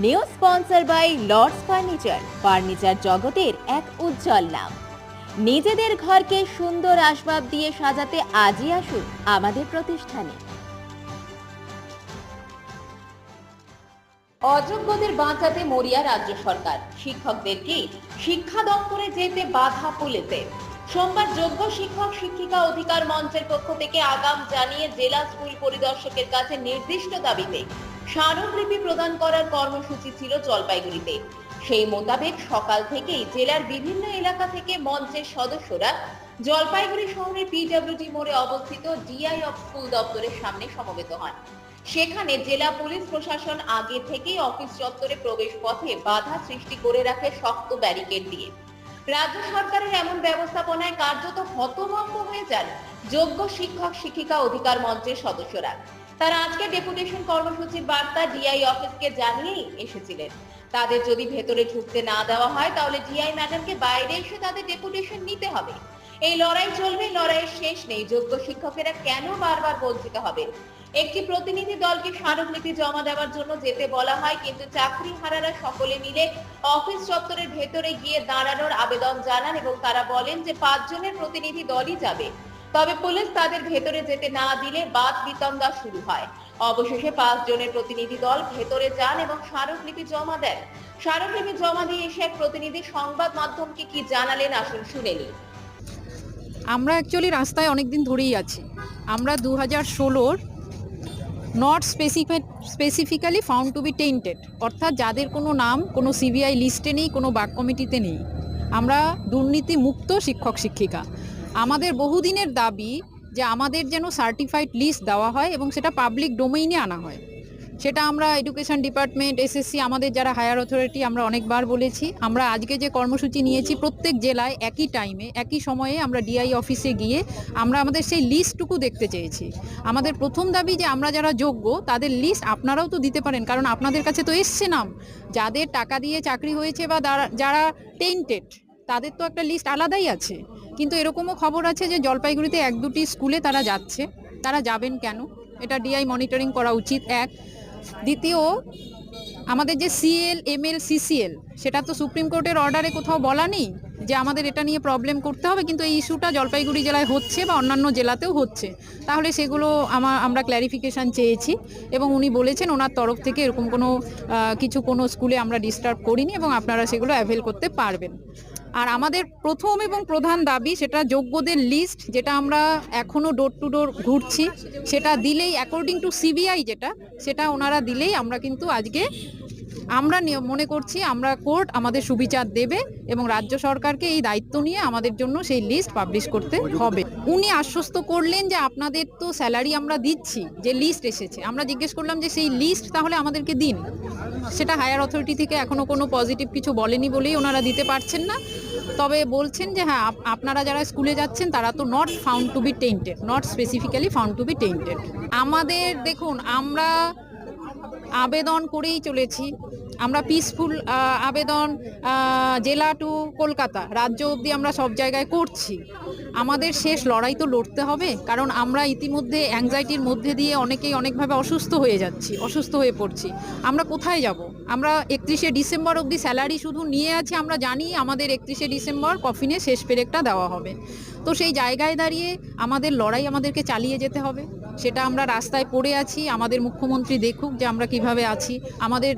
New sponsor by Lords furniture জগতের এক উজ্জ্বল নাম। নিজেদের ঘরকে সুন্দর আসবাব দিয়ে সাজাতে আজই আসুন আমাদের প্রতিষ্ঠানে। অযোগ্যদের বাঁচাতে মরিয়া রাজ্য সরকার, শিক্ষকদেরকে শিক্ষা দপ্তরে যেতে বাধা পুলিশের। সোমবার যোগ্য শিক্ষক শিক্ষিকা অধিকার মঞ্চের পক্ষ থেকে আগাম জানিয়ে জেলা স্কুল পরিদর্শকের কাছে নির্দিষ্ট দাবিতে স্মারকলিপি প্রদান করার কর্মসূচি ছিল জলপাইগুড়িতে। সেই মোতাবেক সকাল থেকেই জেলার বিভিন্ন এলাকা থেকে মঞ্চের সদস্যরা জলপাইগুড়ি শহরের পিডব্লিউডি মোড়ে অবস্থিত ডিআই অফ স্কুল দপ্তরের সামনে সমবেত হন। সেখানে জেলা পুলিশ প্রশাসন আগে থেকেই অফিস চত্বরে প্রবেশ পথে বাধা সৃষ্টি করে রাখে শক্ত ব্যারিকেড দিয়ে। রাজ্য সরকারের এমন ব্যবস্থাপনায় কার্যত হতভম্ব হয়ে যান যোগ্য শিক্ষক শিক্ষিকা অধিকার মঞ্চের সদস্যরা। তারা আজকে ডেপুটেশন কর্মসূচির বার্তা ডিআই অফিসকে জানিয়েই এসেছিলেন। তাদের যদি ভেতরে ঢুকতে না দেওয়া হয় তাহলে ডিআই ম্যাডামকে বাইরে এসে তাদের ডেপুটেশন নিতে হবে। এই লড়াই চলবে, লড়াইয়ের শেষ নেই। যোগ্য শিক্ষকেরা কেন বারবার বঞ্চিত হবে? একটি প্রতিনিধি দলকে স্মারকলিপি জমা দেওয়ার জন্য যেতে বলা হয়, কিন্তু চাকরিহারারা সকলে মিলে অফিস চত্বরের ভেতরে গিয়ে দাঁড়ানোর আবেদন জানান এবং তারা বলেন যে 5 জনের প্রতিনিধি দলই যাবে। তবে পুলিশ তাদের ভেতরে যেতে না দিলে বাদ বিতণ্ডা শুরু হয়। অবশেষে 5 জনের প্রতিনিধি দল ভেতরে যান এবং স্মারকলিপি জমা দেন। স্মারকলিপি জমা দিয়ে এসে এক প্রতিনিধি সংবাদ মাধ্যমকে কি জানালেন আসুন শুনে নিন। আমরা অ্যাকচুয়ালি রাস্তায় অনেকদিন ধরেই আছি। আমরা 2016 not specifically found to be tainted, অর্থাৎ যাদের কোনো নাম কোনো সিবিআই লিস্টে নেই, কোনো বাক কমিটিতে নেই। আমরা দুর্নীতি মুক্ত শিক্ষক শিক্ষিকা। আমাদের বহুদিনের দাবি যে আমাদের যেন সার্টিফাইড লিস্ট দেওয়া হয় এবং সেটা পাবলিক ডোমেইনে আনা হয়। সেটা আমরা এডুকেশন ডিপার্টমেন্ট, এসএসসি, আমাদের যারা হায়ার অথরিটি, আমরা অনেকবার বলেছি। আমরা আজকে যে কর্মসূচি নিয়েছি প্রত্যেক জেলায় একই টাইমে একই সময়ে আমরা ডিআই অফিসে গিয়ে আমরা আমাদের সেই লিস্টটুকু দেখতে চেয়েছি। আমাদের প্রথম দাবি যে আমরা যারা যোগ্য তাদের লিস্ট আপনারাও তো দিতে পারেন, কারণ আপনাদের কাছে তো এসছে নাম। যাদের টাকা দিয়ে চাকরি হয়েছে বা যারা টেন্টেড তাদের তো একটা লিস্ট আলাদাই আছে। কিন্তু এরকমও খবর আছে যে জলপাইগুড়িতে 1-2টি স্কুলে তারা যাচ্ছে। তারা যাবেন কেন? এটা ডিআই মনিটরিং করা উচিত। এক। দ্বিতীয়, আমাদের যে সিএল, এমএল, সিসিএল, সেটা তো সুপ্রিম কোর্টের অর্ডারে কোথাও বলা নেই যে আমাদের এটা নিয়ে প্রবলেম করতে হবে, কিন্তু এই ইস্যুটা জলপাইগুড়ি জেলায় হচ্ছে বা অন্যান্য জেলাতেও হচ্ছে। তাহলে সেগুলো আমরা ক্ল্যারিফিকেশান চেয়েছি এবং উনি বলেছেন ওনার তরফ থেকে এরকম কোনো স্কুলে আমরা ডিস্টার্ব করিনি এবং আপনারা সেগুলো অ্যাভেল করতে পারবেন। আর আমাদের প্রথম এবং প্রধান দাবি সেটা যোগ্যদের লিস্ট, যেটা আমরা এখনও ডোর টু ডোর ঘুরছি, সেটা দিলেই অ্যাকর্ডিং টু সিবিআই সেটা ওনারা দিলেই আমরা কিন্তু আজকে আমরা মনে করছি আমরা কোর্ট আমাদের সুবিচার দেবে এবং রাজ্য সরকারকে এই দায়িত্ব নিয়ে আমাদের জন্য সেই লিস্ট পাবলিশ করতে হবে। উনি আশ্বস্ত করলেন যে আপনাদের তো স্যালারি আমরা দিচ্ছি, যে লিস্ট এসেছে। আমরা জিজ্ঞেস করলাম যে সেই লিস্ট তাহলে আমাদেরকে দিন। সেটা হায়ার অথরিটি থেকে এখনও কোনো পজিটিভ কিছু বলেনি বলেই ওনারা দিতে পারছেন না। তবে বলছেন যে হ্যাঁ, আপনারা যারা স্কুলে যাচ্ছেন তারা তো not found to be tainted, not specifically found to be tainted. আমাদের দেখুন, আমরা আবেদন করেই চলেছি। আমরা পিসফুল আবেদন জেলা টু কলকাতা, রাজ্য অবধি আমরা সব জায়গায় করছি। আমাদের শেষ লড়াই তো লড়তে হবে, কারণ আমরা ইতিমধ্যে অ্যাংজাইটির মধ্যে দিয়ে অনেকেই অনেকভাবে অসুস্থ হয়ে পড়ছি। আমরা কোথায় যাব? আমরা 31শে ডিসেম্বর অবধি স্যালারি শুধু নিয়ে আছি। আমরা জানি আমাদের 31শে ডিসেম্বর কফিনে শেষ পেরেকটা দেওয়া হবে। তো সেই জায়গায় দাঁড়িয়ে আমাদের লড়াই আমাদেরকে চালিয়ে যেতে হবে। সেটা আমরা রাস্তায় পড়ে আছি। আমাদের মুখ্যমন্ত্রী দেখুক যে আমরা কিভাবে আছি। আমাদের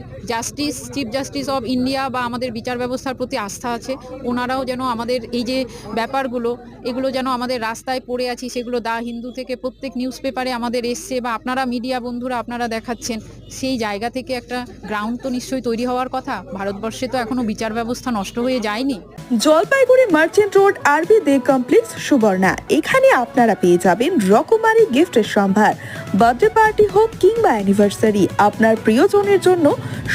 চিফ জাস্টিস অফ ইন্ডিয়া বা আমাদের বিচার ব্যবস্থার প্রতি আস্থা আছে। ওনারাও যেন আমাদের এই যে ব্যাপারগুলো, এগুলো যেন আমাদের রাস্তায় পড়ে আছি সেগুলো দা হিন্দু থেকে প্রত্যেক নিউজ পেপারে আমাদের এসছে বা আপনারা মিডিয়া বন্ধুরা আপনারা দেখাচ্ছেন। সেই জায়গা থেকে একটা গ্রাউন্ড তো নিশ্চয়ই তৈরি হওয়ার কথা। ভারতবর্ষে তো এখনো বিচার ব্যবস্থা নষ্ট হয়ে যায়নি। জলপাইগুড়ি মার্চেন্ট রোড আরবি দে কমপ্লেক্স সুবর্ণা, এখানে আপনারা পেয়ে যাবেন রকমারি গিফটের সম্ভার। বার্থডে পার্টি হোক কিংবা অ্যানিভার্সারি, আপনার প্রিয়জনের জন্য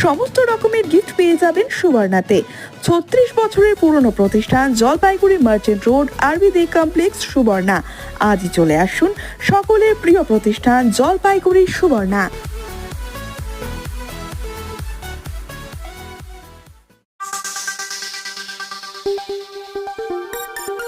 সমস্ত রকমের গিফট পেয়ে যাবেন সুবর্ণাতে। 36 বছরের পুরনো প্রতিষ্ঠান জলপাইগুড়ি মার্চেন্ট রোড আরবি দে কমপ্লেক্স সুবর্ণা। আজই চলে আসুন সকলের প্রিয় প্রতিষ্ঠান জলপাইগুড়ি সুবর্ণা।